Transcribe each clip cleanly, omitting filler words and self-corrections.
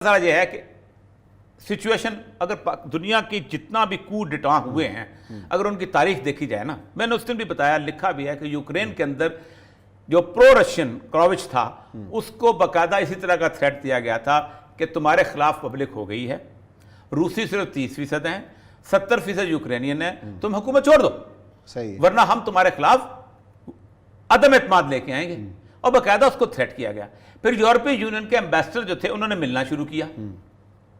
मसला यह है कि सिचुएशन अगर दुनिया की जितना भी कू डिटा हुए हैं अगर उनकी तारीख देखी जाए ना, मैंने उस दिन भी बताया, लिखा भी है कि यूक्रेन के अंदर जो प्रो रशियन क्रोविच था उसको बाकायदा इसी तरह का थ्रेट दिया गया था कि तुम्हारे खिलाफ पब्लिक हो गई है, रूसी सिर्फ 30% हैं, 70% यूक्रेनियन है, तुम हुकूमत छोड़ दो, सही, वरना हम तुम्हारे खिलाफ अदम एतमाद लेके आएंगे। और बाकायदा उसको थ्रेट किया गया। फिर यूरोपीय यूनियन के एम्बेसडर जो थे उन्होंने मिलना शुरू किया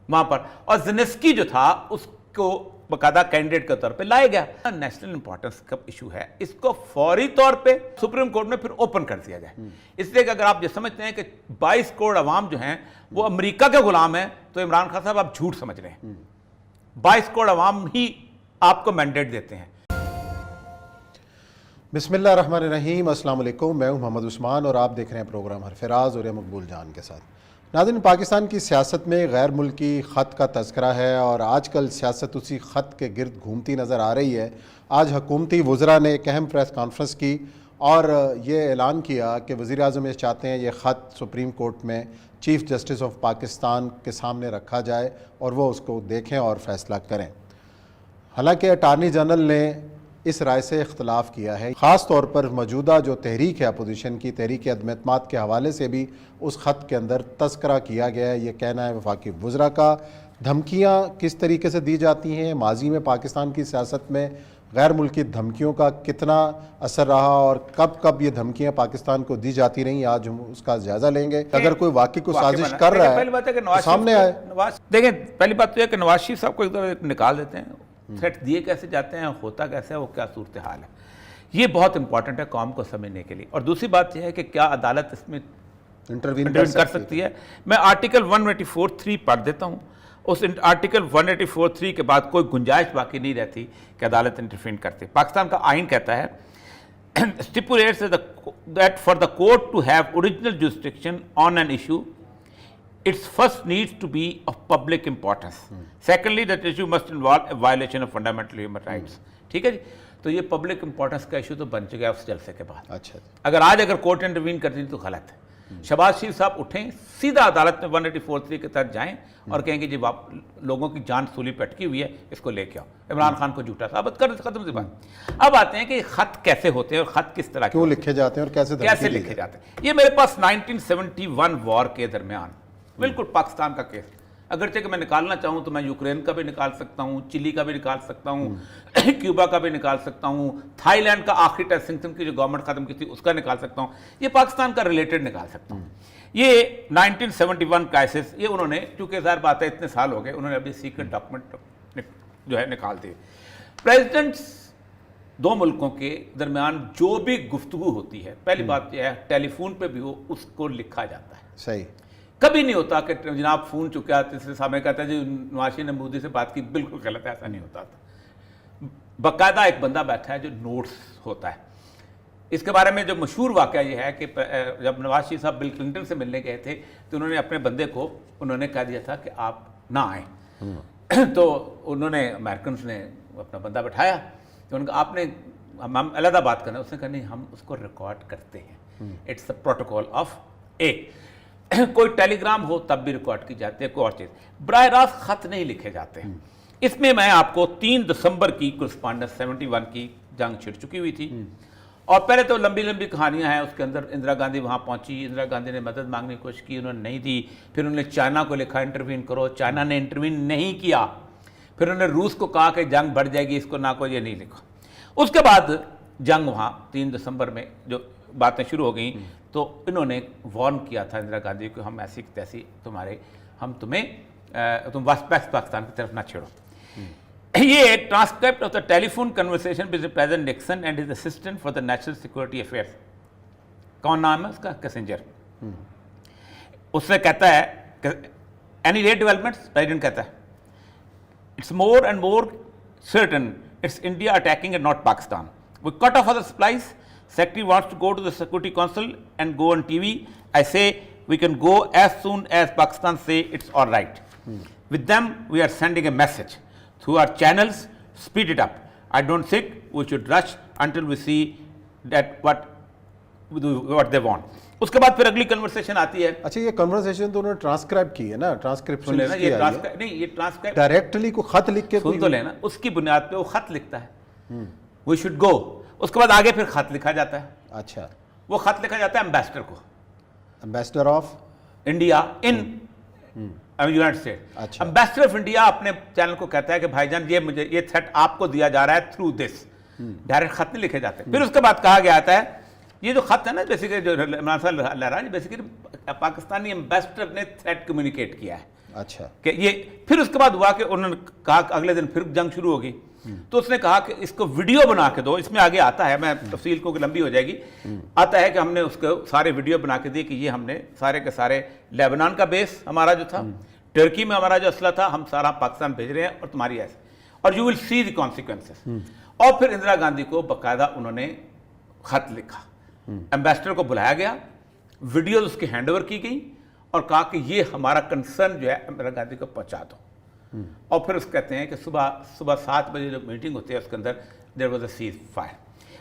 वहां पर, और ज़ेलेंस्की जो था उसको बाकायदा कैंडिडेट के तौर पे लाया गया। नेशनल इंपॉर्टेंस का इशू है, इसको फौरी तौर पे सुप्रीम कोर्ट में फिर ओपन कर दिया जाए। इसलिए कि अगर आप ये समझते हैं कि 22 करोड़ अवाम जो हैं वो अमेरिका के गुलाम हैं, तो इमरान खान साहब आप झूठ समझ रहे हैं। 22 करोड़ अवाम ही आपको मैंडेट देते हैं। बिस्मिल्लाहिर्रहमानिर्रहीम, अस्सलाम वालेकुम। मैं हूं मोहम्मद उस्मान और आप देख रहे हैं प्रोग्राम हरफराज और मकबूल जान के साथ। नाज़रीन, पाकिस्तान की सियासत में गैर मुल्की ख़त का तज़किरा है और आजकल सियासत उसी ख़त के गिर्द घूमती नज़र आ रही है। आज हुकूमती वज़रा ने एक अहम प्रेस कॉन्फ्रेंस की और ये ऐलान किया कि वज़ीर आज़म ये चाहते हैं ये ख़त सुप्रीम कोर्ट में चीफ़ जस्टिस ऑफ पाकिस्तान के सामने रखा जाए और वो उसको देखें और फ़ैसला करें। हालांकि अटार्नी जनरल ने इस राय से इख्तलाफ किया है। ख़ास तौर पर मौजूदा जो तहरीक है अपोजिशन की, तहरीक अदम एतमाद के हवाले से भी उस ख़त के अंदर तज़किरा किया गया है। ये कहना है वफाकी वज़रा का। धमकियाँ किस तरीके से दी जाती हैं, माजी में पाकिस्तान की सियासत में गैर मुल्की धमकियों का कितना असर रहा और कब कब ये धमकियाँ पाकिस्तान को दी जाती रहीं, आज हम उसका जायज़ा लेंगे। अगर कोई वाकई को साजिश कर रहा है तो सामने आए। देखें, पहली बात तो यह कि नवाज शरीफ साहब को एक निकाल देते हैं, थ्रेट दिए कैसे जाते हैं, होता कैसे है, वो क्या सूरत हाल है, ये बहुत इंपॉर्टेंट है कौम को समझने के लिए। और दूसरी बात यह है कि क्या अदालत इसमें इंटरवीन कर सकती है। मैं आर्टिकल 184(3) पढ़ देता हूँ। उस आर्टिकल 184(3) के बाद कोई गुंजाइश बाकी नहीं रहती कि अदालत इंटरवीन करती। पाकिस्तान का आइन कहता है stipulates that for the court to have original jurisdiction on an issue its first needs to be of public importance. Secondly, that issue must involve a violation of fundamental human rights. ठीक है जी, तो ये public importance का issue तो बन चुका है उस जलसे के बाद। अच्छा, अगर कोर्ट इंटरवीन करती तो गलत है। शहबाज शरीफ साहब उठें, सीधा अदालत में 184(3) के तहत जाएं और कहेंगे जी लोगों की जान सूली पे अटकी हुई है, इसको लेके आओ, इमरान खान को झूठा साबित कर, खत्म सी बात। अब आते हैं कि खत कैसे होते हैं और खत किस तरह क्यों लिखे जाते हैं और कैसे लिखे जाते हैं। ये मेरे पास 1971 वॉर के दरमियान बिल्कुल पाकिस्तान का केस, अगरचे कि मैं निकालना चाहूँ तो मैं यूक्रेन का भी निकाल सकता हूँ, चिली का भी निकाल सकता हूँ, क्यूबा का भी निकाल सकता हूँ, थाईलैंड का आखिरी टेस्ट सिंगटन की जो गवर्नमेंट खत्म की थी उसका निकाल सकता हूँ, ये पाकिस्तान का रिलेटेड निकाल सकता हूँ। ये 1971 क्राइसिस, ये उन्होंने, चूंकि ज़ाहिर बात है इतने साल हो गए, उन्होंने अभी सीक्रेट डॉक्यूमेंट जो है निकाल दिए। प्रेसिडेंट्स दो मुल्कों के दरमियान जो भी गुफ्तगू होती है, पहली बात यह है टेलीफोन पर भी वो उसको लिखा जाता है। सही, कभी नहीं होता कि जनाब फ़ोन चुका तीसरे सामने कहता है जी नवाज शरीफ ने मोदी से बात की, बिल्कुल गलत है, ऐसा नहीं होता था। बाकायदा एक बंदा बैठा है जो नोट्स होता है। इसके बारे में जो मशहूर वाक़या ये है कि जब नवाज शरीफ साहब बिल क्लिंटन से मिलने गए थे तो उन्होंने अपने बंदे को उन्होंने कह दिया था कि आप ना आएँ। तो उन्होंने अमेरिकन ने अपना बंदा बैठाया, तो उनका आपने हम अलग बात करना, उसने कहा नहीं हम उसको रिकॉर्ड करते हैं, इट्स द प्रोटोकॉल ऑफ एक कोई टेलीग्राम हो तब भी रिकॉर्ड की जाती है, कोई और चीज़, बराह रास्त खत नहीं लिखे जाते हैं। इसमें मैं आपको 3 दिसंबर की करस्पॉन्डेंस 71 की जंग छिड़ चुकी हुई थी और पहले तो लंबी लंबी कहानियां हैं उसके अंदर। इंदिरा गांधी वहाँ पहुँची, इंदिरा गांधी ने मदद मांगने की कोशिश की, उन्होंने नहीं दी। फिर उन्होंने चाइना को लिखा इंटरवीन करो, चाइना ने इंटरवीन नहीं किया। फिर उन्होंने रूस को कहा कि जंग बढ़ जाएगी, इसको ना को ये नहीं लिखा। उसके बाद जंग वहाँ 3 दिसंबर में जो बातें शुरू हो गई तो इन्होंने वार्न किया था इंदिरा गांधी को, हम ऐसी तैसी हम तुम्हें तुम वेस्ट पाकिस्तान की तरफ ना छेड़ो। ये transcript of the telephone conversation between president Nixon and his assistant for the national security affairs, कौन नाम है उसका, कैसेंजर। उससे कहता है एनी लेट डेवलपमेंट्स, प्रेसिडेंट कहता है it's more and more certain it's India attacking and not Pakistan, we cut off other supplies, Secretary wants to go to the Security Council and go on TV. I say we can go as soon as Pakistan say it's all right. With them, we are sending a message through our channels. Speed it up. I don't think we should rush until we see that what they want. उसके बाद फिर अगली conversation आती है, अच्छा ये conversation तो उन्होंने ट्रांसक्राइब की है ना, ट्रांसक्रिप्शन लेना ये ट्रांसक्राइब नहीं, ये ट्रांसक्राइब डायरेक्टली को खत लिख के सुन तो लेना, उसकी बुनियाद पे वो खत लिखता है, वी शुड गो, उसके बाद आगे फिर खत लिखा जाता है। अच्छा, वो खत लिखा जाता है एम्बेसडर को, ambassador of India in United state. अच्छा। एम्बेसडर ऑफ इंडिया अपने चैनल को कहता है कि भाईजान ये थ्रेट आपको दिया जा रहा है थ्रू दिस, डायरेक्ट खत नहीं लिखे जाते। फिर उसके बाद कहा गया आता है ये जो खत है ना, बेसिकली जो इमरान साहब लहरा, बेसिकली पाकिस्तानी एम्बेसडर ने थ्रेट कम्युनिकेट किया है। अच्छा, कि ये फिर उसके बाद हुआ कि उन्होंने कहा कि अगले दिन फिर जंग शुरू होगी, तो उसने कहा कि इसको वीडियो बना के दो। इसमें आगे आता है, मैं तफसील को लंबी हो जाएगी, आता है कि हमने उसको सारे वीडियो बना के दिए कि ये हमने सारे के सारे लेबनान का बेस हमारा जो था, टर्की में हमारा जो असला था, हम सारा पाकिस्तान भेज रहे हैं और तुम्हारी ऐसे, और you will see the consequences. और फिर इंदिरा गांधी को बाकायदा उन्होंने खत लिखा, एम्बेसडर को बुलाया गया, वीडियो उसकी हैंड ओवर की गई और कहा कि ये हमारा कंसर्न जो है इंदिरा गांधी को पहुंचा दो। और फिर उसको कहते हैं कि सुबह 7 बजे जो मीटिंग होती है उसके अंदर there was a ceasefire.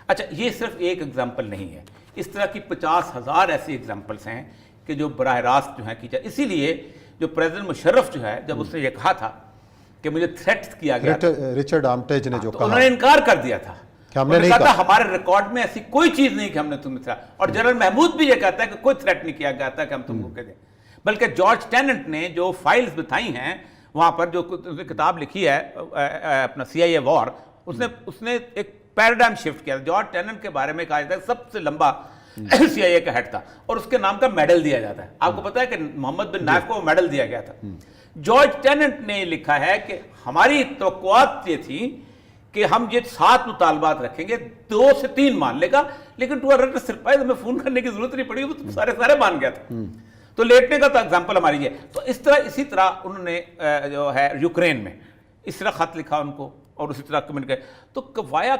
अच्छा, ये सिर्फ एक एग्जाम्पल नहीं है, इस तरह की 50,000 ऐसी एग्जाम्पल्स हैं कि जो बराह रास्त जो है की जाए। इसीलिए जो प्रेसिडेंट मुशर्रफ जो है, जब उसने ये कहा था कि मुझे थ्रेट किया गया, रिचर्ड आर्मिटेज ने जो तो कहा, उन्होंने इनकार कर दिया था, हमने नहीं कहा था कहा। हमारे रिकॉर्ड में ऐसी कोई चीज नहीं कि हमने तुम्हें थ्रेट, और जनरल महमूद भी ये कहता है कि कोई थ्रेट नहीं किया गया था कि हम तुमको कह दें। बल्कि जॉर्ज टेनेंट ने जो फाइल्स बताई हैं वहां पर, जो उसने किताब लिखी है अपना CIA वॉर, उसने एक पैराडाइम शिफ्ट किया। जॉर्ज टेनेंट के बारे में कहा जाता है सबसे लंबा CIA का हेड था और उसके नाम का मेडल दिया जाता है। आपको पता है कि मोहम्मद बिन नायफ को मेडल दिया गया था। जॉर्ज टेनेंट ने लिखा है कि हमारी तवक्कुआत ये थी कि हम ये 7 मुतालबात रखेंगे, 2 से 3 मान लेगा, लेकिन टू अर सरप्राइज हमें फोन करने की जरूरत नहीं पड़ी, वो सारे मान गया था। तो लेटने का तो एग्जाम्पल हमारी है। तो इसी तरह उन्होंने जो है यूक्रेन में इस तरह खत लिखा उनको, और उसी तरह कम्युनिकेट। तो वाया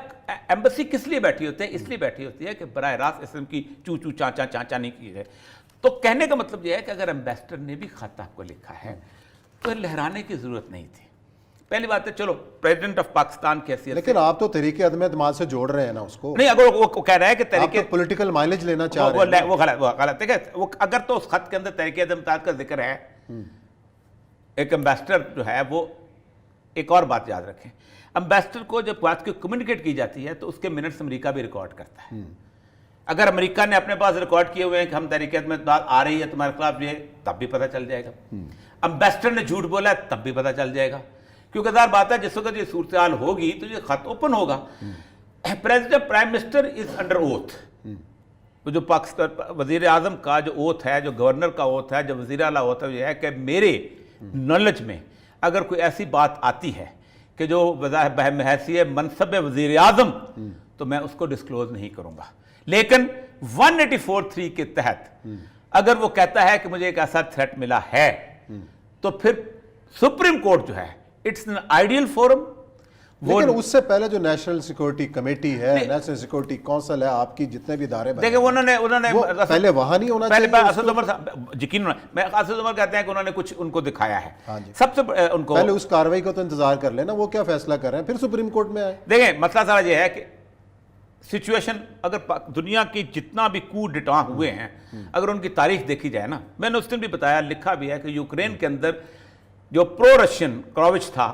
एम्बेसी किस लिए बैठी होती है? इसलिए बैठी होती है कि बराह रास्त किस्म की चू चू चाचा नहीं की जाए। तो कहने का मतलब यह है कि अगर एम्बेसडर ने भी खत आपको लिखा है तो लहराने की जरूरत नहीं थी। पहली बात है, चलो प्रेसिडेंट ऑफ पाकिस्तान की हैसियत, लेकिन आप तो तरीके अदम एतमाद से जोड़ रहे हैं ना उसको। नहीं, अगर वो कह रहा है कि तरीके पॉलिटिकल माइलेज लेना चाह रहे हैं, वो गलत है। वो अगर तो उस खत के अंदर तरीके अदम एतमाद का जिक्र है, एक एम्बेसडर जो है वो, एक और बात याद रखें, एम्बेसडर को जब बात की कम्युनिकेट की जाती है तो उसके मिनट्स अमेरिका भी रिकॉर्ड करता है। अगर अमेरिका ने अपने पास रिकॉर्ड किए हुए हैं कि हम तरीके में बात आ रही है तुम्हारे खिलाफ, ये तब भी पता चल जाएगा। एम्बेसडर ने झूठ बोला है तब भी पता चल जाएगा, क्योंकि ज़ाहिर बात है जिस वक्त ये सूरत हाल होगी तो ये खत ओपन होगा। President prime minister is under oath. तो जो पाकिस्तान वजीर आजम का जो ओथ है, जो गवर्नर का ओथ है, जो वजीर आला ओथ है, ये है कि मेरे नॉलेज में अगर कोई ऐसी बात आती है कि जो बहमहैसियत मनसब वजीर आजम, तो मैं उसको डिस्क्लोज नहीं करूंगा। लेकिन 184(3) के तहत अगर वो कहता है कि मुझे एक ऐसा थ्रेट मिला है, तो फिर सुप्रीम कोर्ट जो है, इट्स एन आइडियल फोरम। लेकिन उससे पहले जो नेशनल सिक्योरिटी कमेटी है, नेशनल सिक्योरिटी काउंसिल है, आपकी जितने भी इदारे देखिए, उन्होंने पहले वहां नहीं होना चाहिए। असद उमर यकीन, मैं असद उमर कहते हैं कि उन्होंने कुछ उनको दिखाया है। हाँ जी। सबसे उनको पहले उस कार्रवाई का तो इंतजार कर लेना, वो क्या फैसला कर रहे हैं, फिर सुप्रीम कोर्ट में आए। देखें, मसला सारा ये है कि सिचुएशन, अगर दुनिया की जितना भी कू डिटा हुए हैं, अगर उनकी तारीख देखी जाए ना, मैंने उस दिन भी बताया, लिखा भी है कि यूक्रेन के अंदर जो प्रो रशियन क्रोविच था,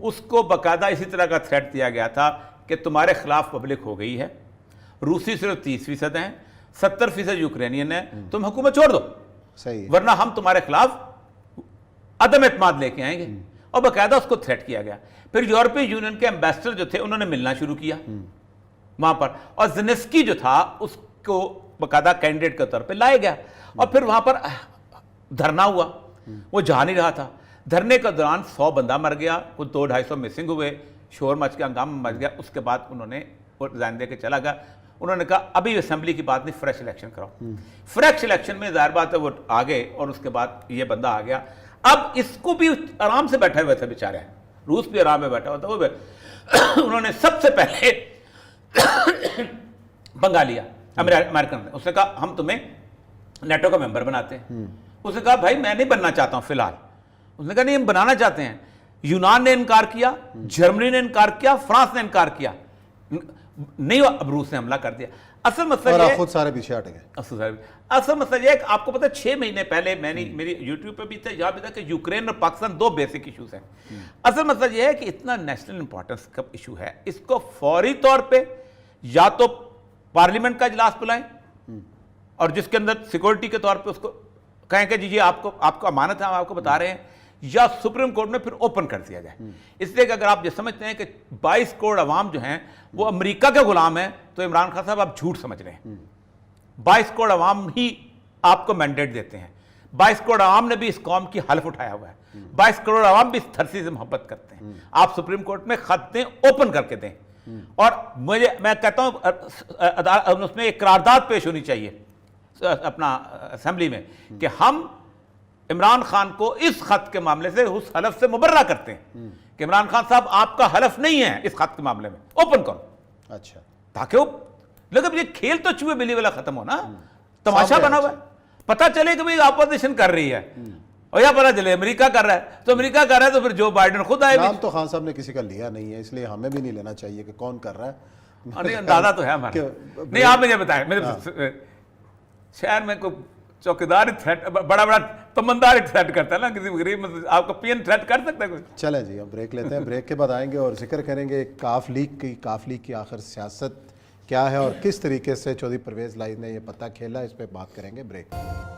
उसको बाकायदा इसी तरह का थ्रेट दिया गया था कि तुम्हारे खिलाफ पब्लिक हो गई है, रूसी सिर्फ 30% हैं, 70% यूक्रेनियन है, तुम हुकूमत छोड़ दो, सही, वरना हम तुम्हारे खिलाफ अदम एतमाद लेके आएंगे। और बाकायदा उसको थ्रेट किया गया। फिर यूरोपीय यूनियन के एम्बेसडर जो थे उन्होंने मिलना शुरू किया वहां पर, और ज़ेलेंस्की जो था उसको बाकायदा कैंडिडेट के तौर पर लाया गया, और फिर वहां पर धरना हुआ, वो जा नहीं रहा था। धरने के दौरान 100 बंदा मर गया, कुछ 200-250 मिसिंग हुए, शोर मच गया, हंगामा मच गया। उसके बाद उन्होंने रिजाइन दे के चला गया। उन्होंने कहा अभी असेंबली की बात नहीं, फ्रेश इलेक्शन कराओ। फ्रेश इलेक्शन में जाहिर बात है वो आ गए, और उसके बाद ये बंदा आ गया। अब इसको भी आराम से बैठे हुए थे बेचारे, रूस भी आराम में बैठा हुआ था, वो उन्होंने सबसे पहले पंगा लिया अमेरिकन ने। उसने कहा हम तुम्हें नेटो का मेंबर बनाते हैं। उसने कहा भाई मैं नहीं बनना चाहता हूं फिलहाल। उसने कहा नहीं, हम बनाना चाहते हैं। यूनान ने इनकार किया, जर्मनी ने इनकार किया, फ्रांस ने इनकार किया, नहीं, अब रूस ने हमला कर दिया। असल मसला और ये आप है, खुद सारे पीछे हट गए। असल मसला ये है कि आपको पता है 6 महीने पहले मैंने मेरी यूट्यूब पे भी था, यहाँ भी था कि यूक्रेन और पाकिस्तान 2 बेसिक इश्यूज हैं। असल मसला ये है कि इतना नेशनल इंपॉर्टेंस का इशू है, इसको फौरी तौर पे या तो पार्लियामेंट का इजलास बुलाएं और जिसके अंदर सिक्योरिटी के तौर पे उसको कहें कि जी आपको अमानत है, हम आपको बता रहे हैं, या सुप्रीम कोर्ट में फिर ओपन कर दिया जाए। इसलिए कि अगर आप ये समझते हैं कि 22 करोड़ अवाम जो हैं वो अमेरिका के गुलाम हैं, तो इमरान खान साहब आप झूठ समझ रहे हैं। 22 करोड़ अवाम ही आपको मैंडेट देते हैं। 22 करोड़ अवाम ने भी इस कौम की हल्फ उठाया हुआ है। 22 करोड़ अवाम भी इस धरती से मोहब्बत करते हैं। आप सुप्रीम कोर्ट में खत दें, ओपन करके दें, और मैं कहता हूं उसमें एक करारदाद पेश होनी चाहिए अपना असेंबली में कि हम इमरान खान को इस खत के मामले से उस हलफ से मुबर्रा करते हैं कि इमरान खान साहब आपका हलफ नहीं है इस खत के मामले में, ओपन करो। अच्छा, ताकि वो लेकिन ये खेल तो चूहे बिल्ली वाला खत्म हो ना, तमाशा सामने बना हुआ है। पता चले कि भाई अपोजिशन कर रही है और या पता चले अमेरिका कर रहा है, तो अमेरिका कर रहा है तो फिर जो बाइडेन खुद आए। नाम तो खान साहब ने किसी का लिया नहीं है, इसलिए हमें भी नहीं लेना चाहिए कि कौन कर रहा है। नहीं, अंदाजा तो है हमारा। नहीं, आप मुझे बताएं, मेरे शहर में कोई चौकीदार थ्रेट, बड़ा तमन्दार थ्रेट करता है ना, किसी गरीब आपको पीएन थ्रेट कर सकता है कोई? चलें जी, अब ब्रेक लेते हैं, ब्रेक के बाद आएंगे और जिक्र करेंगे काफ लीग की आखिर सियासत क्या है और किस तरीके से चौधरी परवेज़ लाई ने ये पता खेला, इस पर बात करेंगे। ब्रेक।